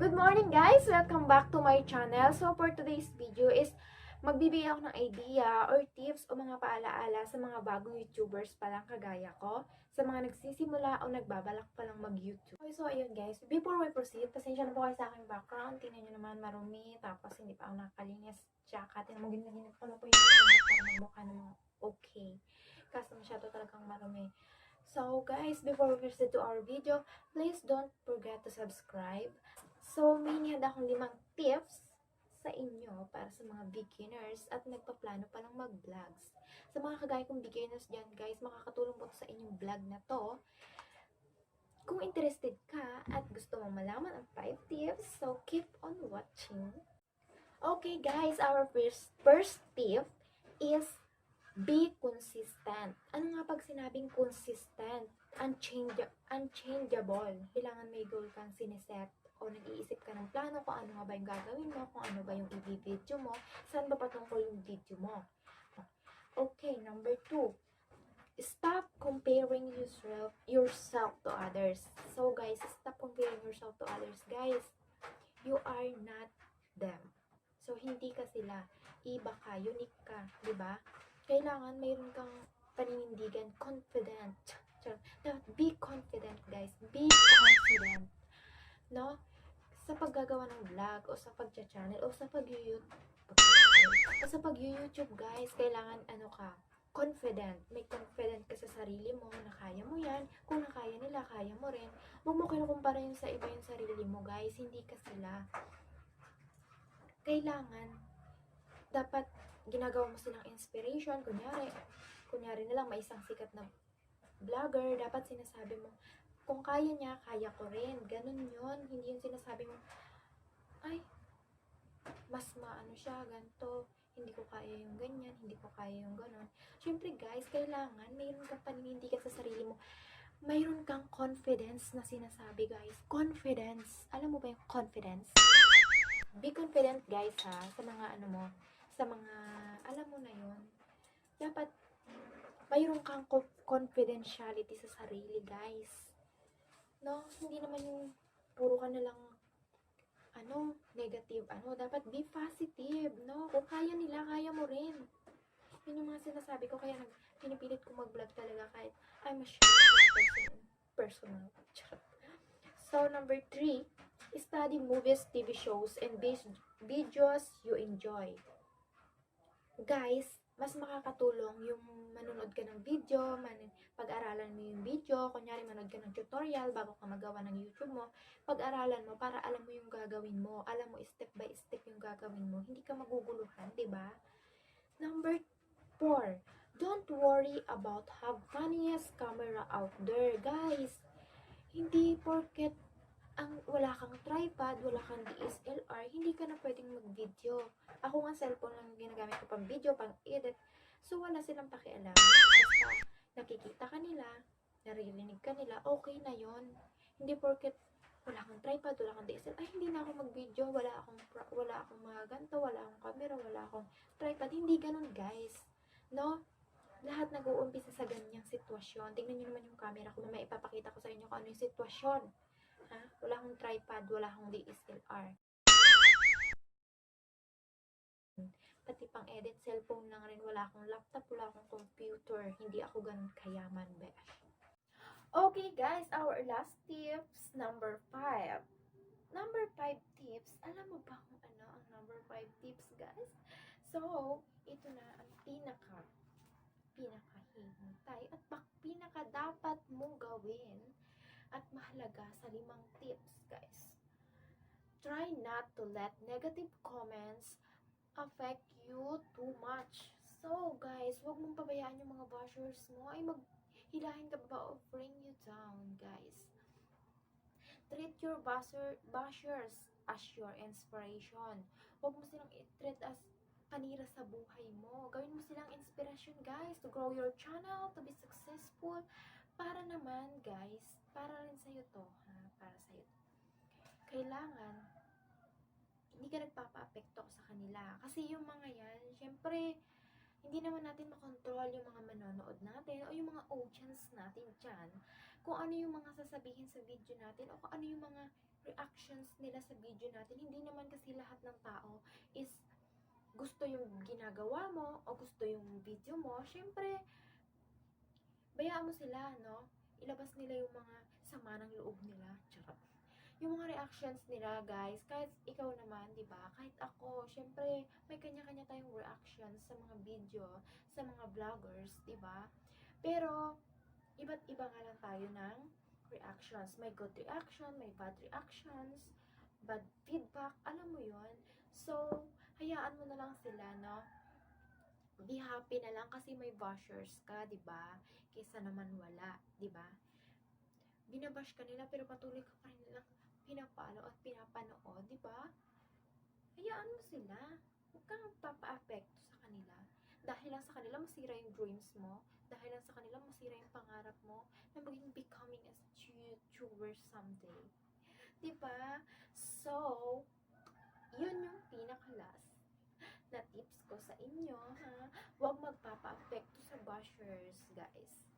Good morning guys! Welcome back to my channel. So for today's video is magbibigay ako ng idea or tips o mga paalaala sa mga bagong YouTubers pa lang kagaya ko, sa mga nagsisimula o nagbabalak pa lang mag-YouTube. So ayun guys, before we proceed, pasensya na po kayo sa aking background. Tingnan nyo naman marumi, tapos hindi pa ako nakalinis. Tsaka tingnan mo, ginagin ko na po yung para magmukha naman okay. Kasi masyado talagang marumi. So guys, before we proceed to our video, please don't forget to subscribe. So, may nihad akong 5 tips sa inyo para sa mga beginners at nagpaplano pa lang mag-vlogs. Sa mga kagaya kong beginners dyan, guys, makakatulong po sa inyong vlog na to. Kung interested ka at gusto mong malaman ang 5 tips, so keep on watching. Okay, guys, our first tip is be consistent. Ano nga pag sinabing consistent? Unchangeable. Kailangan may goal kang sineset o nag-iisip ka ng plano kung ano nga ba yung gagawin mo, kung ano ba yung i-video mo, saan ba patungkol yung video mo. Okay, number 2. Stop comparing yourself to others. So guys, stop comparing yourself to others. Guys, you are not them. So hindi ka sila. Iba ka, unique ka, 'di ba? Kailangan mayroon kang paninindigan, confident. Be confident, guys. Be confident. No? Sa paggagawa ng vlog o sa pagcha-channel o sa pag-YouTube, guys, kailangan confident. May confident ka sa sarili mo na kaya mo yan. Kung nakaya nila, kaya mo rin. Huwag mo kinukumpara yung sa iba yung sarili mo, guys. Hindi ka sila. Kailangan, dapat ginagawa mo silang inspiration. Kunyari na lang may isang sikat na vlogger, dapat sinasabi mo, kung kaya niya, kaya ko rin. Ganun yun. Hindi yung sinasabi mo, ay, mas maano siya, ganito. Hindi ko kaya yung ganyan, hindi ko kaya yung ganon. Siyempre guys, kailangan mayroon kang paninindigan sa sarili mo. Mayroon kang confidence na sinasabi, guys. Confidence. Alam mo ba yung confidence? Be confident, guys, ha, sa mga sa mga, alam mo na yun. Dapat, mayroon kang confidentiality sa sarili, guys. No, hindi naman yung puro ka na lang negative, dapat be positive, no? Kung kaya nila, kaya mo rin. Yun yung mga sinasabi ko, kaya pinipilit ko mag-vlog talaga kahit I'm a personal. So, number 3, study movies, TV shows, and videos you enjoy. Guys, mas makakatulong yung manonood ka ng video, pag-aralan mo yung video, kunyari manood ka ng tutorial bago ka magawa ng YouTube mo, pag-aralan mo para alam mo yung gagawin mo, alam mo step by step yung gagawin mo, hindi ka maguguluhan, 'di ba? Number 4, don't worry about have funniest camera out there, guys. Hindi porket wala kang tripod, wala kang DSLR, hindi ka na pwedeng mag-video. Ako nga cellphone lang ginagamit ko pang video, pang edit. So wala silang pakialam. Basta nakikita ka nila, naririnig ka nila, okay na yon. Hindi porket wala kang tripod, wala kang DSLR, ay hindi na ako mag-video, wala akong mga ganito, wala akong camera, wala akong tripod. Hindi ganun, guys. No? Lahat nag-uumpisa sa ganyang sitwasyon. Tingnan niyo naman yung camera ko, may ipapakita ko sa inyo kung ano yung sitwasyon. Ha? Wala akong tripod, wala akong DSLR. Pati pang edit, cellphone lang rin. Wala akong laptop, wala akong computer. Hindi ako ganun kayaman, besh. Okay guys, our last tips, number 5. Number 5 tips, alam mo ba kung ano ang number 5 tips, guys? So, ito na ang pinakahihintay at pinaka dapat mong gawin at mahalaga sa 5 tips, guys. Try not to let negative comments affect you too much. So, guys, huwag mong pabayaan yung mga bashers mo. Ay, maghilahin ka ba o bring you down, guys. Treat your bashers as your inspiration. Huwag mo silang i-treat as panira sa buhay mo. Gawin mo silang inspiration, guys, to grow your channel, to be successful. Para naman, guys, para rin sa'yo to, ha? Para sa'yo. Kailangan, hindi ka nagpapa-apekto sa kanila. Kasi yung mga yan, syempre, hindi naman natin makontrol yung mga manonood natin o yung mga audience natin dyan. Kung ano yung mga sasabihin sa video natin o kung ano yung mga reactions nila sa video natin. Hindi naman kasi lahat ng tao is gusto yung ginagawa mo o gusto yung video mo. Syempre, bayaan mo sila, no? Ilabas nila yung mga sama ng loob nila. Charot. Yung mga reactions nila, guys, kahit ikaw naman, di ba? Kahit ako, syempre, may kanya-kanya tayong reactions sa mga video, sa mga vloggers, di ba? Pero, iba't iba nga lang tayo ng reactions. May good reaction, may bad reactions, bad feedback, alam mo yon. So, hayaan mo na lang sila, no? Be happy na lang kasi may bashers ka, di ba? Kaysa naman wala, di ba? Binabash ka nila pero patuloy ka pa rin nilang pinapalo at pinapanood, di ba? Hayaan mo sila. Huwag kang papa-apekto sa kanila. Dahil lang sa kanila masira yung dreams mo. Dahil lang sa kanila masira yung pangarap mo na maging becoming as YouTuber someday. Di ba? So, yun yung pinaka-last na tips ko sa inyo, ha? Huwag magpapa-apekto sa bashers, guys.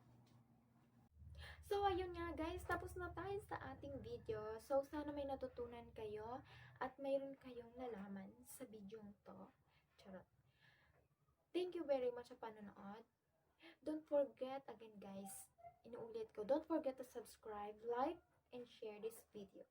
So, ayun nga guys, tapos na tayo sa ating video. So, sana may natutunan kayo at mayroon kayong nalaman sa video to. Charot. Thank you very much sa panonood. Don't forget, again guys, inuulit ko, don't forget to subscribe, like, and share this video.